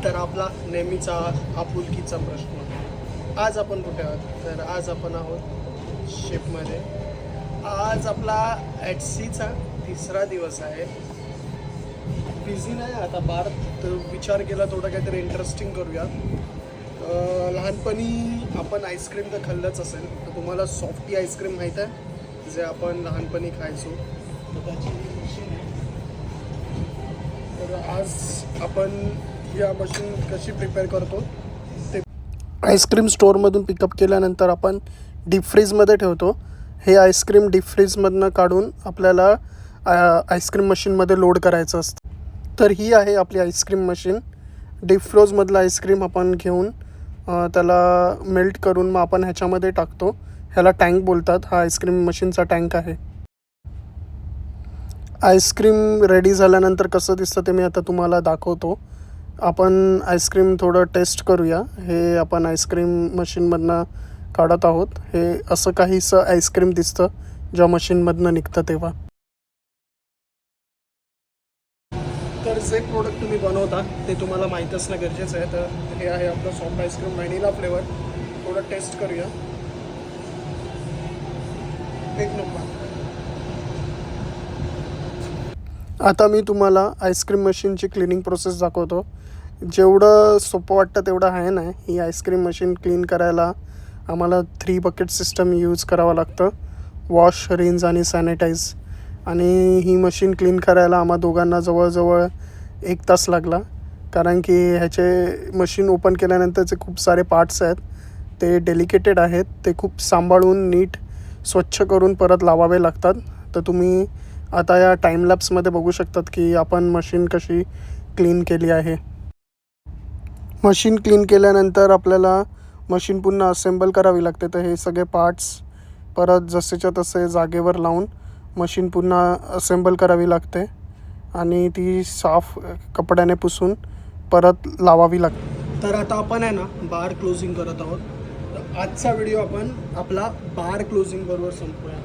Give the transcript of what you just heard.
तर आपला नेहमीचा आपुलकीचा प्रश्न, आज आपण कुठे आहोत? तर आज आपण आहोत शिपमध्ये. आज आपला ॲट सीचा तिसरा दिवस आहे. बिझी नाही आता बार, तर विचार केला थोडं काहीतरी इंटरेस्टिंग करूया. लहानपणी आपण आईस्क्रीम तर खाल्लंच असेल, तर तुम्हाला सॉफ्टी आईस्क्रीम माहीत आहे, जे आपण लहानपणी खायचो. तर त्याची मशीन आहे. तर आज आपण या मशीन कशी प्रिपेअर करतो ते आईस्क्रीम स्टोअरमधून पिकअप केल्यानंतर आपण डीप फ्रीजमध्ये ठेवतो. हे आईस्क्रीम डीप फ्रीजमधनं काढून आपल्याला आईस्क्रीम मशीनमध्ये लोड करायचं असतं. तर ही आहे आपली आईस्क्रीम मशीन. डीप फ्रोजमधलं आईस्क्रीम आपण घेऊन त्याला मेल्ट करून मग आपण ह्याच्यामध्ये टाकतो. ह्याला टँक बोलतात. हा आईस्क्रीम मशीनचा टँक आहे. आईस्क्रीम रेडी झाल्यानंतर कसं दिसतं ते मी आता तुम्हाला दाखवतो. आपण आईस्क्रीम थोडं टेस्ट करूया. हे आपण आईस्क्रीम मशीनमधनं काढत आहोत. हे असं काहीसं आईस्क्रीम दिसतं ज्या मशीनमधनं निघतं तेव्हा. तर जे प्रोडक्ट तुम्ही बनवता ते तुम्हाला माहीत असणं गरजेचं आहे. तर हे आहे आपलं सॉफ्ट आईस्क्रीम व्हॅनिला फ्लेवर. थोडं टेस्ट करूया. एक नंबर. आता मी तुम्हाला आईस्क्रीम मशीनची क्लिनिंग प्रोसेस दाखवतो. जेवढं सोपं वाटतं तेवढं आहे नाही. ही आईस्क्रीम मशीन क्लीन करायला आम्हाला 3 बकेट सिस्टम यूज करावं लागतं. वॉश, रिन्स आणि सॅनिटाईज. आणि ही मशीन क्लीन करायला आम्हा दोघांना जवळजवळ 1 तास लागला. कारण की ह्याचे मशीन ओपन केल्यानंतरचे खूप सारे पार्ट्स आहेत, ते डेलिकेटेड आहेत. ते खूप सांभाळून नीट स्वच्छ करून परत लावावे लागतात. तर तुम्ही आता या टाईमलॅप्समध्ये बघू शकतात की आपण मशीन कशी क्लीन केली आहे. मशीन क्लीन केल्यानंतर आपल्याला मशीन पुन्हा असेंबल करावी लागते. तर हे सगळे पार्ट्स परत जसेच्या तसे जागेवर लावून मशीन पुन्हा असेंबल करावी लागते आणि ती साफ कपड्याने पुसून परत लावावी लागते. तर आता आपण आहे ना बार क्लोजिंग करत आहोत. तर आजचा व्हिडिओ आपण आपला बार क्लोजिंग बरोबर संपूया.